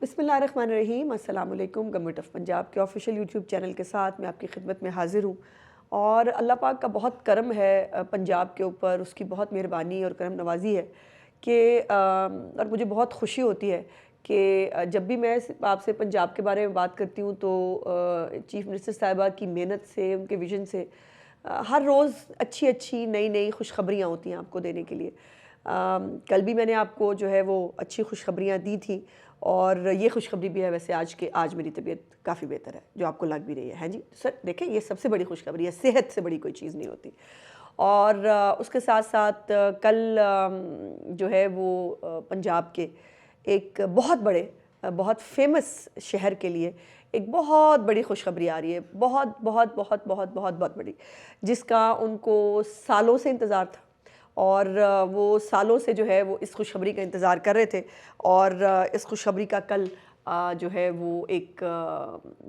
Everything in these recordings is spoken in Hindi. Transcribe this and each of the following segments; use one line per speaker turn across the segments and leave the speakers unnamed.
बिस्मिल्लाहिर्रहमानिर्रहीम। अस्सलाम वालेकुम। गवर्नमेंट ऑफ़ पंजाब के ऑफिशियल यूट्यूब चैनल के साथ मैं आपकी खिदमत में हाज़िर हूँ और अल्लाह पाक का बहुत करम है पंजाब के ऊपर, उसकी बहुत मेहरबानी और करम नवाज़ी है कि और मुझे बहुत खुशी होती है कि जब भी मैं आपसे पंजाब के बारे में बात करती हूँ तो चीफ़ मिनिस्टर साहिबा की मेहनत से, उनके विज़न से हर रोज़ अच्छी-अच्छी, नई-नई खुशखबरियाँ होती हैं आपको देने के लिए। कल भी मैंने आपको जो है वो अच्छी खुशखबरियाँ दी थी और ये खुशखबरी भी है वैसे आज मेरी तबीयत काफ़ी बेहतर है, जो आपको लग भी रही है। हाँ जी, सर देखें ये सबसे बड़ी खुशखबरी है, सेहत से बड़ी कोई चीज़ नहीं होती। और उसके साथ-साथ कल जो है वो पंजाब के एक बहुत बड़े बहुत फ़ेमस शहर के लिए एक बहुत बड़ी खुशखबरी आ रही है। बहुत बड़ी, जिसका उनको सालों से इंतज़ार था। और वो सालों से जो है वो इस खुशखबरी का इंतज़ार कर रहे थे और इस खुशखबरी का कल जो है वो एक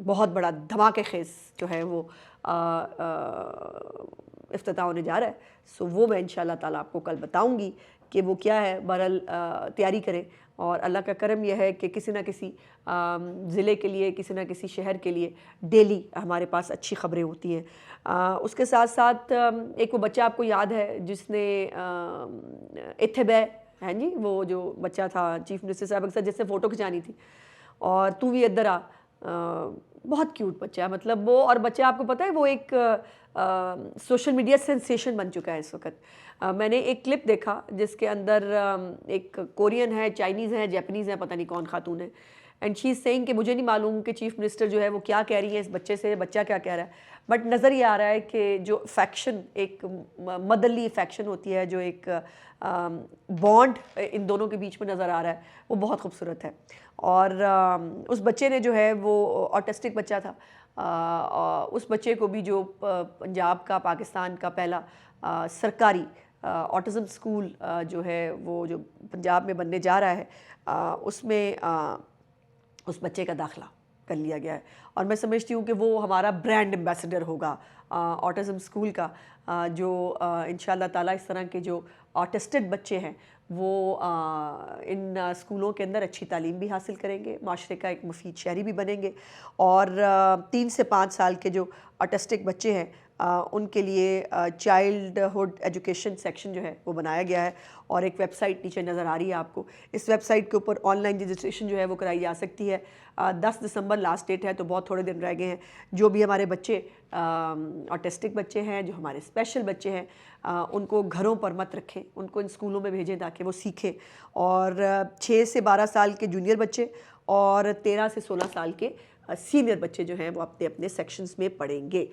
बहुत बड़ा धमाके ख़ेज़ जो है वो इफ्तिताह होने जा रहा है। सो वो मैं इंशाअल्लाह ताला आपको कल बताऊंगी कि वो क्या है। बहरहाल तैयारी करें और अल्लाह का करम यह है कि किसी न किसी ज़िले के लिए, किसी न किसी शहर के लिए डेली हमारे पास अच्छी ख़बरें होती हैं। उसके साथ-साथ एक वो बच्चा आपको याद है जिसने इत्तेबे, हैं जी, वो जो बच्चा था चीफ़ मिनिस्टर साहब के साथ जिससे फ़ोटो खिंचानी थी और तू भी इधर आ, बहुत क्यूट बच्चा है। मतलब वो, और बच्चा आपको पता है वो एक सोशल मीडिया सेंसेशन बन चुका है इस वक्त। मैंने एक क्लिप देखा जिसके अंदर एक कोरियन है, चाइनीज़ है, जापानीज़ है, पता नहीं कौन खातून है, एंड शी इज़ सेइंग कि मुझे नहीं मालूम कि चीफ़ मिनिस्टर जो है वो क्या कह रही है इस बच्चे से, बच्चा क्या कह रहा है, बट नज़र ये आ रहा है कि जो अफेक्शन, एक मदरली अफेक्शन होती है, जो एक बॉन्ड इन दोनों के बीच में नज़र आ रहा है, वो बहुत खूबसूरत है। और उस बच्चे ने जो है वो ऑटिस्टिक बच्चा था। उस बच्चे को भी जो पंजाब का, पाकिस्तान का पहला सरकारी ऑटिज़म स्कूल जो है वो जो पंजाब में बनने जा रहा है, उसमें उस बच्चे का दाखिला कर लिया गया है और मैं समझती हूँ कि वो हमारा ब्रांड एम्बेसडर होगा ऑटिज़म स्कूल का, जो इंशाअल्लाह ताला इस तरह के जो ऑटिस्टिक बच्चे हैं वो इन स्कूलों के अंदर अच्छी तालीम भी हासिल करेंगे, माशरे का एक मुफीद शहरी भी बनेंगे। और 3 से 5 साल के जो ऑटिस्टिक बच्चे हैं उनके लिए चाइल्डहुड एजुकेशन सेक्शन जो है वो बनाया गया है और एक वेबसाइट नीचे नज़र आ रही है आपको। इस वेबसाइट के ऊपर ऑनलाइन रजिस्ट्रेशन जो है वो कराई जा सकती है। 10 दिसंबर लास्ट डेट है, तो बहुत थोड़े दिन रह गए हैं। जो भी हमारे बच्चे ऑटिस्टिक बच्चे हैं, जो हमारे स्पेशल बच्चे हैं, उनको घरों पर मत रखें, उनको इन स्कूलों में भेजें ताकि वो सीखें। और 6 से 12 साल के जूनियर बच्चे और 13 से 16 साल के सीनियर बच्चे जो हैं वो अपने अपने सेक्शंस में पढ़ेंगे।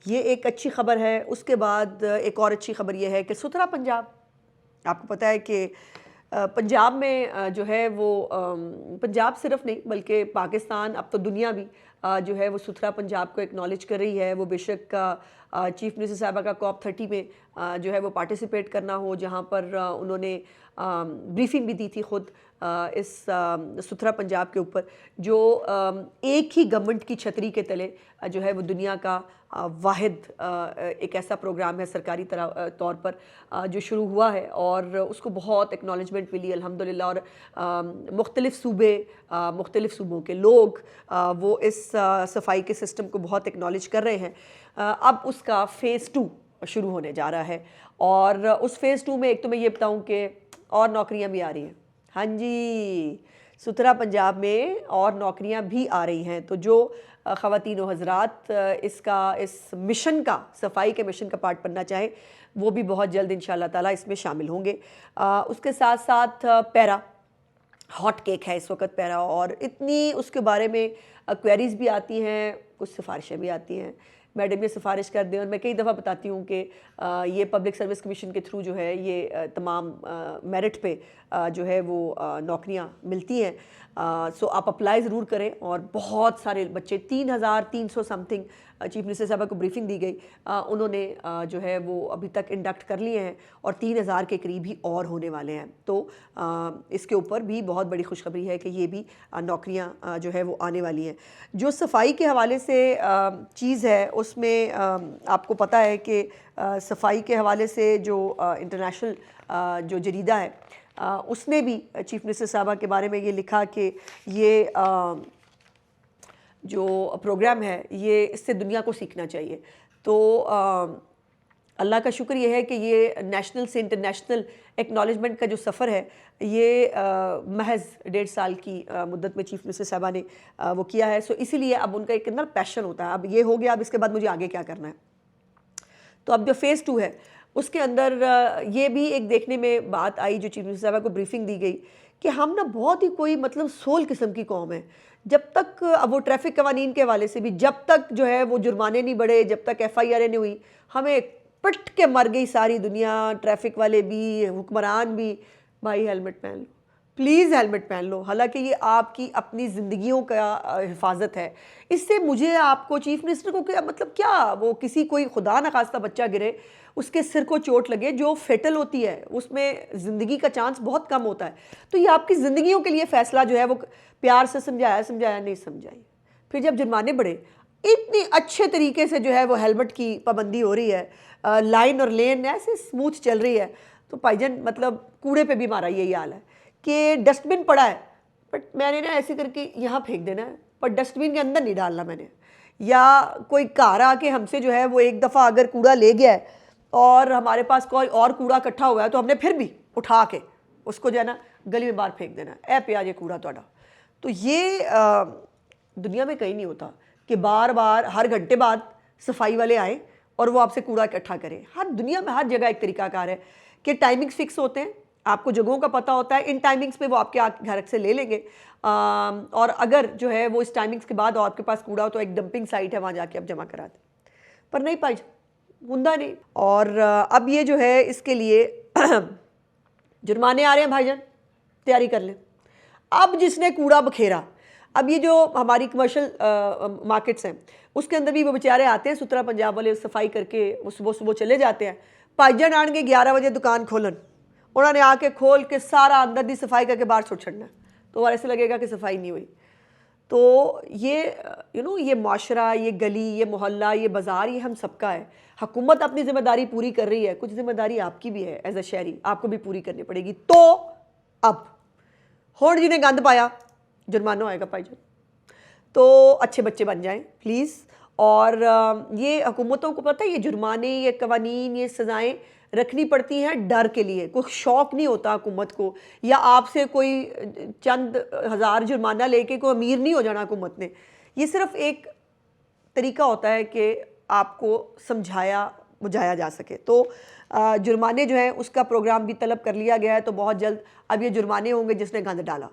ये एक अच्छी खबर है। उसके बाद एक और अच्छी खबर ये है कि सुथरा पंजाब, आपको पता है कि पंजाब में जो है वो पंजाब सिर्फ नहीं बल्कि पाकिस्तान, अब तो दुनिया भी जो है वो सुथरा पंजाब को एक्नॉलेज कर रही है। वो बेशक चीफ़ मिनिस्टर साहिबा का COP30 में जो है वो पार्टिसिपेट करना हो, जहाँ पर उन्होंने ब्रीफिंग भी दी थी ख़ुद इस सुथरा पंजाब के ऊपर, जो एक ही गवर्नमेंट की छतरी के तले जो है वो दुनिया का वाहिद एक ऐसा प्रोग्राम है सरकारी तौर पर जो शुरू हुआ है और उसको बहुत एक्नॉलेजमेंट मिली अल्हम्दुलिल्लाह। और मुख्तलिफ़ सूबे, मुख्तलिफ़ सूबों के लोग वो इस सफाई के सिस्टम को बहुत एक्नॉलेज कर रहे हैं। अब उसका फ़ेज़ 2 शुरू होने जा रहा है और उस फ़ेज़ 2 में एक तो मैं ये बताऊँ कि और नौकरियाँ भी आ रही हैं। हाँ जी, सुथरा पंजाब में और नौकरियां भी आ रही हैं। तो जो ख़वातीन व हज़रात इस मिशन का, सफाई के मिशन का पार्ट बनना चाहें, वो भी बहुत जल्द इंशाअल्लाह ताला इसमें शामिल होंगे। उसके साथ साथ पैरा हॉट केक है इस वक्त पैरा, और इतनी उसके बारे में क्वेरीज़ भी आती हैं, कुछ सिफारिशें भी आती हैं। मैडम ये सिफारिश कर दें, और मैं कई दफ़ा बताती हूँ कि ये पब्लिक सर्विस कमीशन के थ्रू जो है ये तमाम मेरिट पे जो है वो नौकरियाँ मिलती हैं। सो आप अप्लाई ज़रूर करें। और बहुत सारे बच्चे, 3300 समथिंग, चीफ मिनिस्टर साहब को ब्रीफिंग दी गई, उन्होंने जो है वो अभी तक इंडक्ट कर लिए हैं और 3000 के करीब ही और होने वाले हैं। तो इसके ऊपर भी बहुत बड़ी खुशखबरी है कि ये भी नौकरियां जो है वो आने वाली हैं। जो सफाई के हवाले से चीज़ है उसमें आपको पता है कि सफाई के हवाले से जो इंटरनेशनल जो जरीदा है उसने भी चीफ मिनिस्टर साहबा के बारे में ये लिखा कि ये जो प्रोग्राम है ये इससे दुनिया को सीखना चाहिए। तो अल्लाह का शुक्र ये है कि ये नेशनल से इंटरनेशनल एक्नॉलेजमेंट का जो सफ़र है ये महज 1.5 साल की मुद्दत में चीफ मिनिस्टर साहबा ने वो किया है। सो इसीलिए अब उनका एक अंदर पैशन होता है, अब ये हो गया, अब इसके बाद मुझे आगे क्या करना है। तो अब जो फ़ेज़ 2 है उसके अंदर ये भी एक देखने में बात आई, जो चीफ मिनिस्टर साहबा को ब्रीफिंग दी गई कि हम ना बहुत ही कोई मतलब सोल किस्म की कौम है। जब तक अब वो ट्रैफिक कवानीन के हवाले से भी जब तक जो है वो जुर्माने नहीं बढ़े, जब तक FIR नहीं हुई, हमें पिट के मर गई सारी दुनिया, ट्रैफिक वाले भी, हुक्मरान भी। भाई हेलमेट पहन लो, प्लीज़ हेलमेट पहन लो। हालांकि ये आपकी अपनी ज़िंदगियों का हिफाजत है। इससे मुझे आपको चीफ मिनिस्टर को क्या मतलब, क्या वो किसी कोई खुदा न खास्ता बच्चा गिरे, उसके सिर को चोट लगे जो फेटल होती है, उसमें ज़िंदगी का चांस बहुत कम होता है। तो ये आपकी ज़िंदगियों के लिए फ़ैसला जो है वो प्यार से समझाया नहीं समझाई। फिर जब जुर्माने बढ़े, इतनी अच्छे तरीके से जो है वो हेलमेट की पाबंदी हो रही है, लाइन और लेन ऐसे स्मूथ चल रही है। तो भाईजान मतलब कूड़े पे भी हमारा यही हाल है कि डस्टबिन पड़ा है, बट मैंने ना ऐसे करके यहाँ फेंक देना है, पर डस्टबिन के अंदर नहीं डालना मैंने। या कोई कार आके हमसे जो है वो एक दफ़ा अगर कूड़ा ले गया है और हमारे पास कोई और कूड़ा इकट्ठा हुआ है तो हमने फिर भी उठा के उसको जो है ना गली में बाहर फेंक देना, ए प्याज ये कूड़ा तोड़ा। तो ये दुनिया में कहीं नहीं होता कि बार बार हर घंटे बाद सफाई वाले आए और वो आपसे कूड़ा इकट्ठा करें। हर दुनिया में हर जगह एक तरीकाकार है कि टाइमिंग्स फिक्स होते हैं, आपको जगहों का पता होता है, इन टाइमिंग्स पे वो आपके घर से ले लेंगे। और अगर जो है वो इस टाइमिंग्स के बाद आपके पास कूड़ा हो तो एक डंपिंग साइट है, वहाँ जाके आप जमा करा दें। पर नहीं पाई हुंदा नहीं। और अब ये जो है इसके लिए जुर्माने आ रहे हैं भाईजान, तैयारी कर लें। अब जिसने कूड़ा बखेरा, अब ये जो हमारी कमर्शियल मार्केट्स हैं उसके अंदर भी वो बेचारे आते हैं, सुथरा पंजाब वाले सफाई करके सुबह सुबह चले जाते हैं। भाईजान आन के 11 बजे दुकान खोलन, उन्होंने आके खोल के सारा अंदर दी सफाई करके बाहर छुट छड़ना, तो ऐसे लगेगा कि सफाई नहीं हुई। तो ये ये माशरा, ये गली, ये मोहल्ला, ये बाज़ार, ये हम सबका है। हुकूमत अपनी ज़िम्मेदारी पूरी कर रही है, कुछ ज़िम्मेदारी आपकी भी है एज अ शहरी, आपको भी पूरी करनी पड़ेगी। तो अब होड़ जी ने गंद पाया, जुर्माना होएगा भाईजान। तो अच्छे बच्चे बन जाएं प्लीज़। और ये हुकूमतों को पता है, ये जुर्माने, ये कवानीन, ये सज़ाएँ रखनी पड़ती हैं डर के लिए। कोई शौक़ नहीं होता हुकूमत को, या आपसे कोई चंद हज़ार जुर्माना लेके कोई अमीर नहीं हो जाना हुकूमत ने। ये सिर्फ़ एक तरीका होता है कि आपको समझाया बुझाया जा सके। तो जुर्माने जो हैं उसका प्रोग्राम भी तलब कर लिया गया है। तो बहुत जल्द अब ये जुर्माने होंगे जिसने गंद डाला,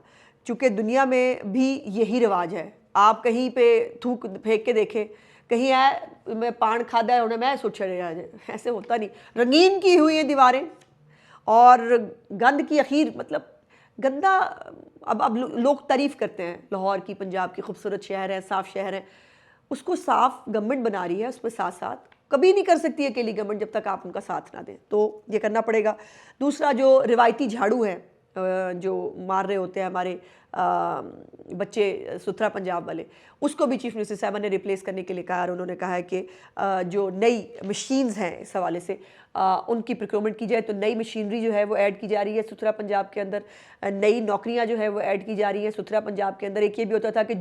चूँकि दुनिया में भी यही रिवाज है। आप कहीं पे थूक फेंक के देखें, कहीं है मैं पान खादा है उन्हें मैं सोच रहा, ऐसे होता नहीं। रंगीन की हुई हैं दीवारें और गंद की अखीर, मतलब गंदा। अब लोग तारीफ़ करते हैं लाहौर की, पंजाब की खूबसूरत शहर है, साफ़ शहर है, उसको साफ़ गवर्नमेंट बना रही है, उसमें साथ साथ कभी नहीं कर सकती अकेली गवर्नमेंट जब तक आप उनका साथ ना दें, तो ये करना पड़ेगा। दूसरा जो रिवायती झाड़ू है जो मार रहे होते हैं हमारे बच्चे सुथरा पंजाब वाले, उसको भी चीफ मिनिस्टर साहब ने रिप्लेस करने के लिए कहा। और उन्होंने कहा है कि जो नई मशीन्स हैं इस हवाले से उनकी प्रोक्योरमेंट की जाए। तो नई मशीनरी जो है वो ऐड की जा रही है सुथरा पंजाब के अंदर, नई नौकरियां जो है वो ऐड की जा रही है सुथरा पंजाब के अंदर। एक ये भी होता था कि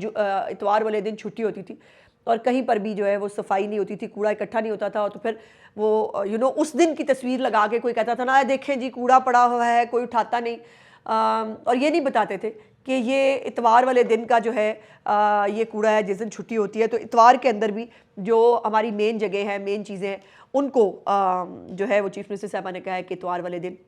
इतवार वाले दिन छुट्टी होती थी और कहीं पर भी जो है वो सफाई नहीं होती थी, कूड़ा इकट्ठा नहीं होता था। तो फिर वो उस दिन की तस्वीर लगा के कोई कहता था ना देखें जी कूड़ा पड़ा हुआ है, कोई उठाता नहीं। और ये नहीं बताते थे कि ये इतवार वाले दिन का जो है ये कूड़ा है जिस दिन छुट्टी होती है। तो इतवार के अंदर भी जो हमारी मेन जगह है, मेन चीज़ें हैं, उनको जो है वो चीफ मिनिस्टर साहबा ने कहा है कि इतवार वाले दिन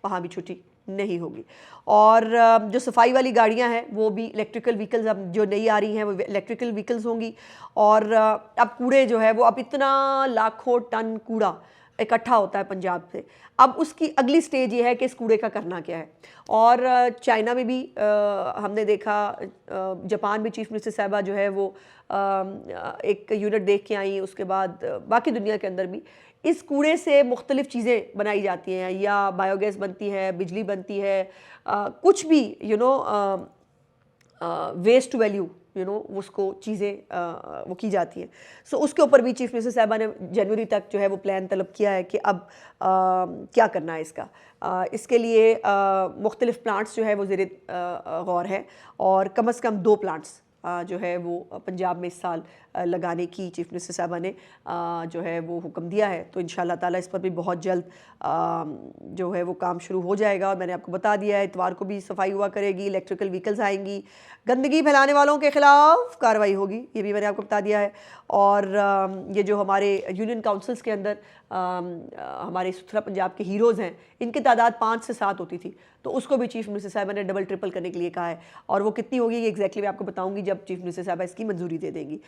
वहाँ भी छुट्टी नहीं होगी। और जो सफाई वाली गाड़ियाँ हैं वो भी इलेक्ट्रिकल व्हीकल्स अब जो नई आ रही हैं वो इलेक्ट्रिकल व्हीकल्स होंगी। और अब कूड़े जो है वो अब इतना लाखों टन कूड़ा इकट्ठा होता है पंजाब से, अब उसकी अगली स्टेज ये है कि इस कूड़े का करना क्या है। और चाइना में भी हमने देखा, जापान में चीफ मिनिस्टर साहबा जो है वो एक यूनिट देख के आई। उसके बाद बाकी दुनिया के अंदर भी इस कूड़े से मुख्तलिफ़ चीज़ें बनाई जाती हैं, या बायोगैस बनती है, बिजली बनती है, कुछ भी वेस्ट टू वैल्यू उसको चीज़ें वो की जाती हैं। सो उसके ऊपर भी चीफ मिनिस्टर साहबा ने जनवरी तक जो है वो प्लान तलब किया है कि अब क्या करना है इसका। इसके लिए मुख्तलिफ प्लांट्स जो है वो ज़ेरे गौर है और कम से कम 2 प्लांट्स जो है वो पंजाब में इस साल लगाने की चीफ मिनिस्टर साहबा ने जो है वो हुक्म दिया है। तो इंशाल्लाह ताला इस पर भी बहुत जल्द जो है वो काम शुरू हो जाएगा। और मैंने आपको बता दिया है इतवार को भी सफाई हुआ करेगी, इलेक्ट्रिकल व्हीकल्स आएंगी, गंदगी फैलाने वालों के ख़िलाफ़ कार्रवाई होगी, ये भी मैंने आपको बता दिया है। और ये जो हमारे यूनियन काउंसिल्स के अंदर हमारे सुथरा पंजाब के हीरोज़ हैं, इनकी तादाद 5 से 7 होती थी, तो उसको भी चीफ मिनिस्टर साहबा ने डबल ट्रिपल करने के लिए कहा है। और वो कितनी होगी ये एग्जैक्टली मैं आपको बताऊंगी जब चीफ मिनिस्टर साहबा इसकी मंजूरी दे देंगी।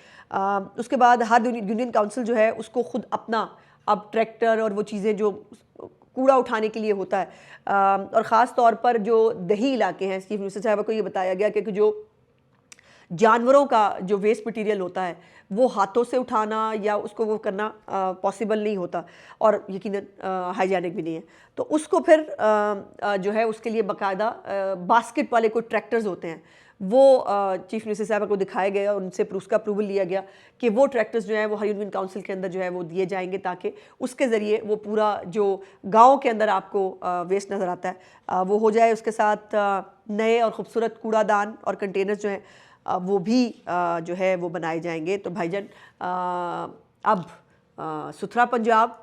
उसके बाद हर यूनियन काउंसिल जो है उसको खुद अपना अब ट्रैक्टर और वो चीज़ें जो कूड़ा उठाने के लिए होता है, और ख़ास तौर पर जो दही इलाके हैं, चीफ मिनिस्टर साहबा को ये बताया गया कि जो जानवरों का जो वेस्ट मटेरियल होता है वो हाथों से उठाना या उसको वो करना पॉसिबल नहीं होता और यकीनन हाइजेनिक भी नहीं है। तो उसको फिर जो है उसके लिए बाकायदा बास्केट वाले कोई ट्रैक्टर्स होते हैं, वो चीफ मिनिस्टर साहब को दिखाया गया, उनसे उसका अप्रूवल लिया गया कि वो ट्रैक्टर्स जो है वो हर यूनियन काउंसिल के अंदर जो है वो दिए जाएंगे, ताकि उसके ज़रिए वो पूरा जो गाँव के अंदर आपको वेस्ट नज़र आता है वो हो जाए। उसके साथ नए और ख़ूबसूरत कूड़ादान और कंटेनर्स जो हैं वो भी जो है वो बनाए जाएंगे। तो भाईजान अब सुथरा पंजाब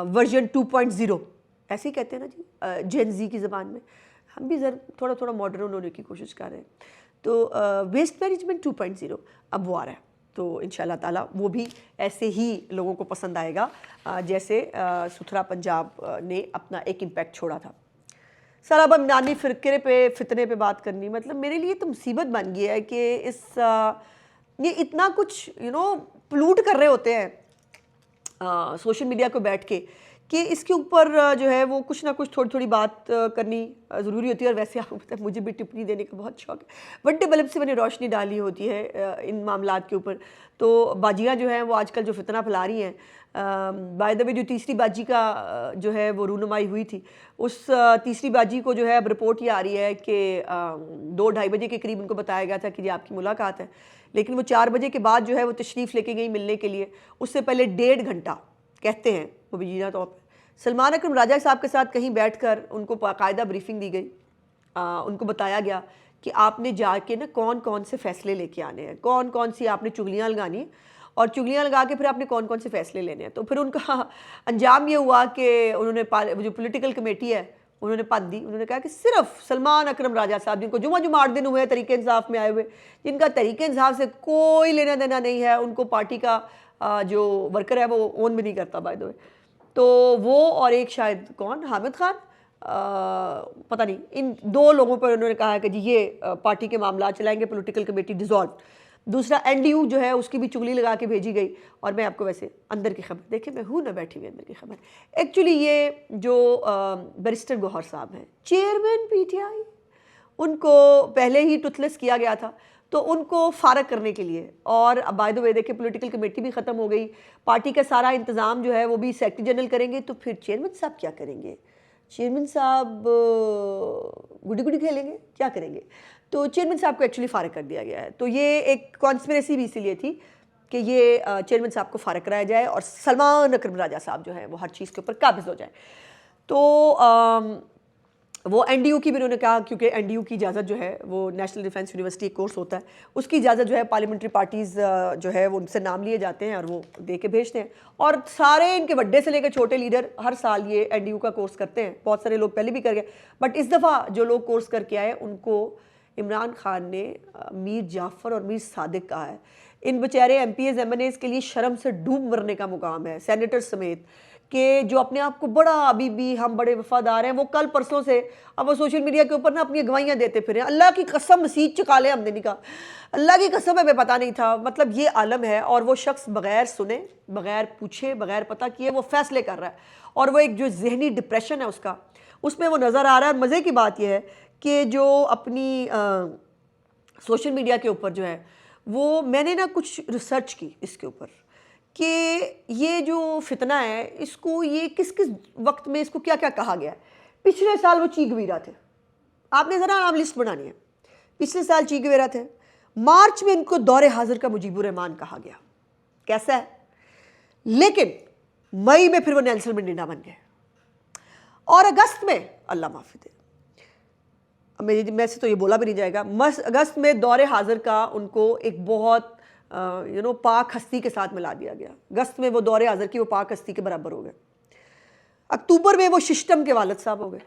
वर्जन 2.0 ऐसे ही कहते हैं ना जी, जेन जी की ज़बान में, हम भी थोड़ा थोड़ा मॉडर्न होने की कोशिश कर रहे हैं। तो वेस्ट मैनेजमेंट 2.0 अब वो आ रहा है, तो इंशाल्लाह ताला वो भी ऐसे ही लोगों को पसंद आएगा जैसे सुथरा पंजाब ने अपना एक इम्पैक्ट छोड़ा था। सर अब इमरानी फ़िरके पे फितने पे बात करनी, मतलब मेरे लिए तो मुसीबत बन गई है कि ये इतना कुछ पोllute कर रहे होते हैं सोशल मीडिया को बैठ के कि इसके ऊपर जो है वो कुछ ना कुछ थोड़ी थोड़ी बात करनी ज़रूरी होती है। और वैसे आपको पता है मुझे भी टिप्पणी देने का बहुत शौक है, बड्डे बल्ब से मैंने रोशनी डाली होती है इन मामलात के ऊपर। तो बाजियाँ जो हैं वो आजकल जो फितना फैला रही हैं, बाय द वे जो तीसरी बाजी का जो है वो रूनुमाई हुई थी, उस तीसरी बाजी को जो है अब रिपोर्ट ये आ रही है कि 2-2:30 बजे के करीब उनको बताया गया था कि जी आपकी मुलाकात है, लेकिन वो 4 बजे के बाद जो है वो तशरीफ़ लेके गई मिलने के लिए। उससे पहले 1.5 घंटा कहते हैं वो मुबीना तौर पर सलमान अकरम राजा साहब के साथ कहीं बैठकर उनको बाकायदा ब्रीफिंग दी गई। उनको बताया गया कि आपने जाके ना कौन कौन से फ़ैसले लेके आने हैं, कौन कौन सी आपने चुगलियाँ लगानी और चुगलियाँ लगा के फिर आपने कौन कौन से फ़ैसले लेने हैं। तो फिर उनका अंजाम ये हुआ कि उन्होंने जो पॉलिटिकल कमेटी है उन्होंने पद दी। उन्होंने कहा कि सिर्फ सलमान अकरम राजा साहब, जिनको जुमा 8 दिन हुए हैं तरीके इंसाफ में आए हुए, जिनका तरीके इंसाफ से कोई लेना देना नहीं है, उनको पार्टी का जो वर्कर है वो ओन भी नहीं करता बाय द वे, तो वो और एक शायद कौन हामिद खान, पता नहीं, इन 2 लोगों पर उन्होंने कहा है कि जी ये पार्टी के मामला चलाएंगे, पॉलिटिकल कमेटी डिसॉल्व। दूसरा एनडीयू जो है उसकी भी चुगली लगा के भेजी गई। और मैं आपको वैसे अंदर की खबर, देखिए मैं हूँ ना बैठी हुई अंदर की खबर, एक्चुअली ये जो बैरिस्टर गौहर साहब हैं चेयरमैन पीटीआई, उनको पहले ही टुथलेस किया गया था, तो उनको फारग करने के लिए, और अब बाय द वे देखिए पॉलिटिकल कमेटी भी ख़त्म हो गई, पार्टी का सारा इंतज़ाम जो है वो भी सेक्रेटरी जनरल करेंगे, तो फिर चेयरमैन साहब क्या करेंगे? चेयरमैन साहब गुडी गुडी खेलेंगे, क्या करेंगे? तो चेयरमैन साहब को एक्चुअली फारग कर दिया गया है। तो ये एक कॉन्स्पिरेसी भी इसीलिए थी कि ये चेयरमैन साहब को फारग कराया जाए और सलमान अकरम राजा साहब जो है वो हर चीज़ के ऊपर काबिज़ हो जाए। तो वो एनडीयू की भी उन्होंने कहा, क्योंकि एनडीयू की इजाज़त जो है वो नेशनल डिफेंस यूनिवर्सिटी कोर्स होता है, उसकी इजाज़त जो है पार्लियामेंट्री पार्टीज़ जो है वो उनसे नाम लिए जाते हैं और वो दे के भेजते हैं। और सारे इनके बड़े से लेकर छोटे लीडर हर साल ये एनडीयू का कोर्स करते हैं। बहुत सारे लोग पहले भी कर गए, बट इस दफ़ा जो लोग कोर्स करके आए उनको इमरान खान ने मीर जाफ़र और मीर सादिक कहा है। इन बेचारे MPs MNAs के लिए शर्म से डूब मरने का मुकाम है, सेनेटर समेत, कि जो अपने आप को बड़ा अभी भी हम बड़े वफादार हैं, वो कल परसों से अब वो सोशल मीडिया के ऊपर ना अपनी गवाहियाँ देते फिर। अल्लाह की कसम मसीह चुका ले, हमने नहीं कहा, अल्लाह की कसम है मैं पता नहीं था। मतलब ये आलम है, और वो शख्स बग़ैर सुने, बग़ैर पूछे, बग़ैर पता किए वो फ़ैसले कर रहा है, और वो एक जो जहनी डिप्रेशन है उसका, उसमें वो नज़र आ रहा है। और मज़े की बात यह है कि जो अपनी सोशल मीडिया के ऊपर जो है वो मैंने ना कुछ रिसर्च की इसके ऊपर कि ये जो फितना है इसको ये किस किस वक्त में इसको क्या क्या कहा गया है। पिछले साल वो चीख वीरा थे, आपने ज़रा नाम लिस्ट बनानी है पिछले साल ची गेवेरा थे, मार्च में इनको दौरे हाजिर का मुजीबुर रहमान कहा गया, कैसा है, लेकिन मई में फिर वो नेल्सन मंडेला बन गए और अगस्त में अल्लाह माफी दे, मैं से तो ये बोला भी नहीं जाएगा, अगस्त में दौरे हाजिर का उनको एक बहुत पाक हस्ती के साथ मिला दिया गया। अगस्त में वो दौरे हाजिर की वो पाक हस्ती के बराबर हो गए। अक्टूबर में वो शिष्टम के वालिद साहब हो गए।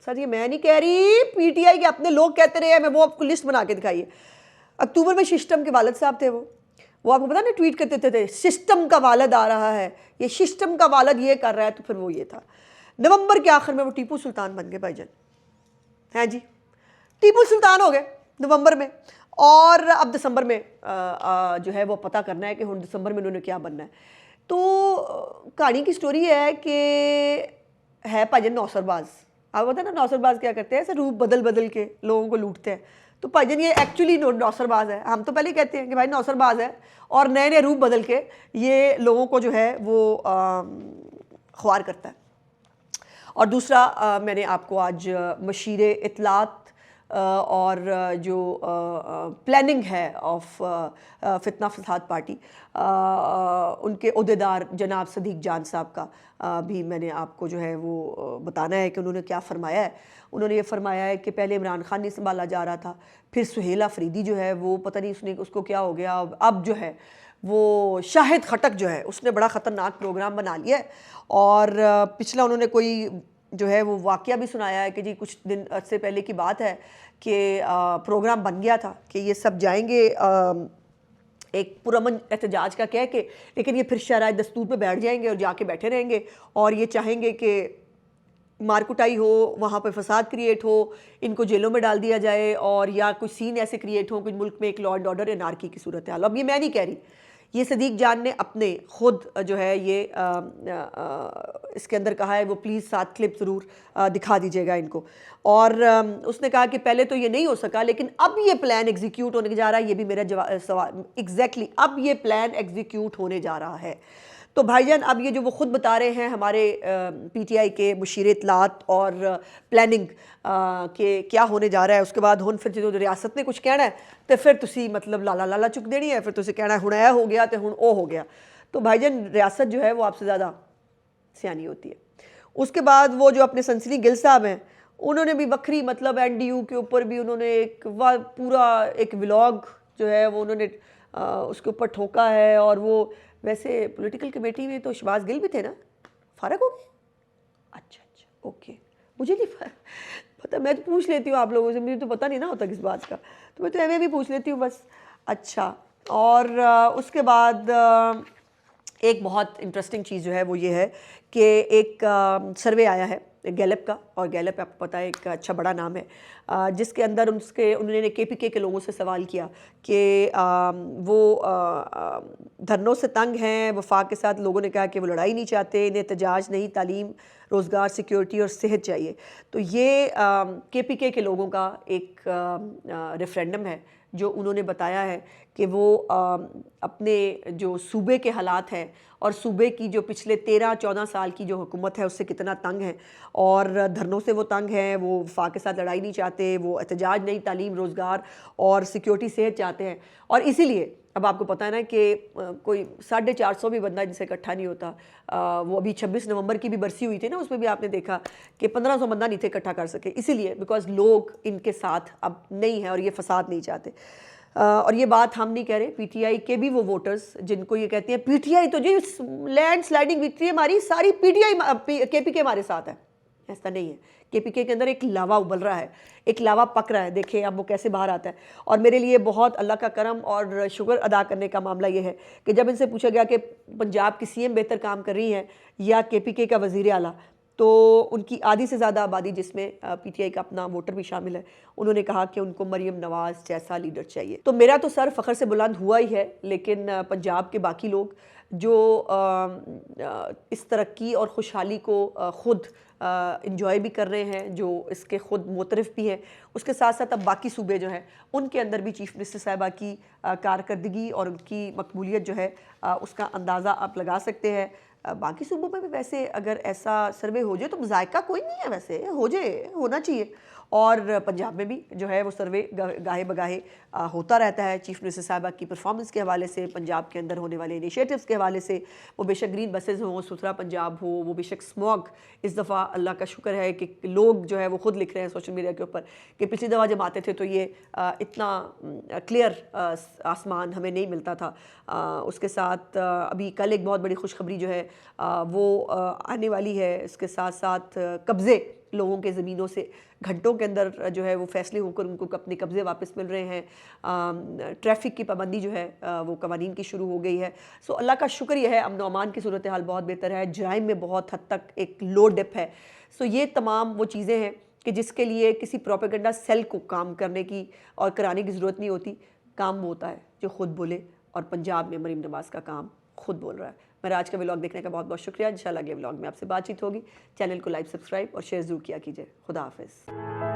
सर ये मैं नहीं कह रही, पीटीआई के अपने लोग कहते रहे, मैं वो आपको लिस्ट बना के दिखाइए। अक्टूबर में शिष्टम के वालिद साहब थे, वो आपको पता ना ट्वीट करते थे सिस्टम का वालिद आ रहा है, ये सिस्टम का वालिद ये कर रहा है, तो फिर वो ये था। नवंबर के आखिर में वो टीपू सुल्तान बन गए भाईजान, हैं जी, टीपू सुल्तान हो गए नवंबर में। और अब दिसंबर में जो है वो पता करना है कि हम दिसंबर में उन्होंने क्या बनना है। तो कहानी की स्टोरी है कि है भाईजान नौसरबाज, आप पता ना नौसरबाज क्या करते हैं, ऐसे रूप बदल बदल के लोगों को लूटते हैं। तो भाईजान ये एक्चुअली नौसरबाज है, हम तो पहले ही कहते हैं कि भाई नौसरबाज है और नए नए रूप बदल के ये लोगों को जो है वो ख्वार करता है। और दूसरा मैंने आपको आज मशीरे इतलात और जो प्लानिंग है ऑफ फितना फसाद पार्टी, उनके ओहदेदार जनाब सदीक जान साहब का भी मैंने आपको जो है वो बताना है कि उन्होंने क्या फरमाया है। उन्होंने ये फरमाया है कि पहले इमरान खान नहीं संभाला जा रहा था, फिर सुहेल अफरीदी जो है वो पता नहीं उसको क्या हो गया, अब जो है वो शाहिद खटक जो है उसने बड़ा ख़तरनाक प्रोग्राम बना लिया है। और पिछला उन्होंने कोई जो है वो वाक़या भी सुनाया है कि जी कुछ दिन से पहले की बात है कि प्रोग्राम बन गया था कि ये सब जाएंगे एक पुरअमन एहतजाज का कह के, लेकिन ये फिर शराय दस्तूर पे बैठ जाएंगे और जाके बैठे रहेंगे और ये चाहेंगे कि मारकुटाई हो, वहाँ पर फसाद क्रिएट हो, इनको जेलों में डाल दिया जाए और या कुछ सीन ऐसे क्रिएट हो कि मुल्क में एक लॉ एंड ऑर्डर एनार्की की सूरत हाल। अब ये मैं नहीं कह रही, ये सदीक जान ने अपने खुद जो है ये इसके अंदर कहा है, वो प्लीज़ 7 क्लिप ज़रूर दिखा दीजिएगा इनको। और उसने कहा कि पहले तो ये नहीं हो सका, लेकिन अब ये प्लान एग्जीक्यूट होने जा रहा है। ये भी मेरा सवाल एग्जैक्टली, अब ये प्लान एग्जीक्यूट होने जा रहा है। तो भाईजान अब ये जो वो ख़ुद बता रहे हैं हमारे पीटीआई के मुशीर इतलात और प्लानिंग के क्या होने जा रहा है, उसके बाद हुन फिर जो रियासत ने कुछ कहना है तो फिर तुसी मतलब लाला लाला चुक देनी है, फिर तुसी कहना है हुण ऐ हो गया तो हुण ओ हो गया। तो भाईजान रियासत जो है वो आपसे ज़्यादा सियानी होती है। उसके बाद वो जो अपने सनसनी गिल साहब हैं, उन्होंने भी बखरी मतलब एनडीयू के ऊपर भी उन्होंने एक पूरा एक व्लॉग जो है वो उन्होंने उसके ऊपर ठोका है। और वो वैसे पॉलिटिकल कमेटी में तो शहबाज गिल भी थे ना, फ़र्क हो गया? अच्छा ओके, मुझे नहीं पता, मैं तो पूछ लेती हूँ आप लोगों से, मुझे तो पता नहीं ना होता किस बात का, तो मैं तो एवं भी पूछ लेती हूँ बस। अच्छा, और उसके बाद एक बहुत इंटरेस्टिंग चीज़ जो है वो ये है कि एक सर्वे आया है गैलप का, और गैलप आपको पता है एक अच्छा बड़ा नाम है, जिसके अंदर उन्होंने केपीके के लोगों से सवाल किया कि वो धरनों से तंग हैं, वफाक के साथ। लोगों ने कहा कि वो लड़ाई नहीं चाहते, इन्हें एहतजाज नहीं, तालीम, रोज़गार, सिक्योरिटी और सेहत चाहिए। तो ये केपीके के लोगों का एक रेफरेंडम है जो उन्होंने बताया है कि वो अपने जो सूबे के हालात हैं और सूबे की जो पिछले 13-14 साल की जो हुकूमत है उससे कितना तंग है, और धरनों से वो तंग हैं, वो वफाक के साथ लड़ाई नहीं चाहते, वो एहतजाज नहीं, तालीम, रोज़गार और सिक्योरिटी, सेहत चाहते हैं। और इसीलिए अब आपको पता है ना कि कोई 450 भी बंदा जिनसे इकट्ठा नहीं होता। वो अभी 26 नवंबर की भी बरसी हुई थी ना, उसमें भी आपने देखा कि 1500 बंदा नहीं थे इकट्ठा कर सके, इसीलिए बिकॉज लोग इनके साथ अब नहीं है और ये फसाद नहीं चाहते। और ये बात हम नहीं कह रहे, पीटीआई के भी वो वोटर्स जिनको ये कहते हैं पीटीआई तो जी लैंड स्लाइडिंग विक्ट्री हमारी सारी पीटीआई केपीके हमारे साथ है, ऐसा नहीं है। केपीके के अंदर एक लावा उबल रहा है, एक लावा पक रहा है, देखिए अब वो कैसे बाहर आता है। और मेरे लिए बहुत अल्लाह का करम और शुक्र अदा करने का मामला ये है कि जब इनसे पूछा गया कि पंजाब की सीएम बेहतर काम कर रही हैं या केपीके का वज़ीर आला, तो उनकी आधी से ज़्यादा आबादी जिसमें पीटीआई का अपना वोटर भी शामिल है, उन्होंने कहा कि उनको मरियम नवाज़ जैसा लीडर चाहिए। तो मेरा तो सर फ़ख्र से बुलंद हुआ ही है, लेकिन पंजाब के बाकी लोग जो इस तरक्की और खुशहाली को ख़ुद इंजॉय भी कर रहे हैं, जो इसके ख़ुद मोतरफ़ भी हैं, उसके साथ साथ अब बाकी सूबे जो हैं उनके अंदर भी चीफ़ मिनिस्टर साहिबा की कारकर्दगी और उनकी मकबूलियत जो है उसका अंदाज़ा आप लगा सकते हैं। बाकी सूबों में भी वैसे अगर ऐसा सर्वे हो जाए तो जायका कोई नहीं है, वैसे हो जाए, होना चाहिए। और पंजाब में भी जो है वो सर्वे गाहे बगाहे होता रहता है। चीफ मिनिस्टर साहिबा की परफॉर्मेंस के हवाले से, पंजाब के अंदर होने वाले इनिशिएटिव्स के हवाले से, वो बेशक ग्रीन बसेज हों, सुथरा पंजाब हो, वो बेशक स्मॉग, इस दफ़ा अल्लाह का शुक्र है कि लोग जो है वो खुद लिख रहे हैं सोशल मीडिया के ऊपर कि पिछली दफ़ा जब आते थे तो ये इतना क्लियर आसमान हमें नहीं मिलता था। उसके साथ अभी कल एक बहुत बड़ी खुशखबरी जो है वो आने वाली है। इसके साथ साथ कब्ज़े लोगों के ज़मीनों से घंटों के अंदर जो है वो फैसले होकर उनको अपने कब्ज़े वापस मिल रहे हैं। ट्रैफिक की पाबंदी जो है वो कवानीन की शुरू हो गई है। सो अल्लाह का शुक्र यह है, अमन व अमान की सूरत हाल बहुत बेहतर है, जराइम में बहुत हद तक एक लो डिप है। सो ये तमाम वो चीज़ें हैं कि जिसके लिए किसी प्रोपेगेंडा सेल को काम करने की और कराने की ज़रूरत नहीं होती। काम वो होता है जो खुद बोले, और पंजाब में मरीम नवाज़ का काम खुद बोल रहा है। मेरा आज का व्लॉग देखने का बहुत बहुत शुक्रिया। इंशाल्लाह अगले व्लॉग में आपसे बातचीत होगी। चैनल को लाइक, सब्सक्राइब और शेयर ज़रूर किया कीजिए। खुदा हाफिज़।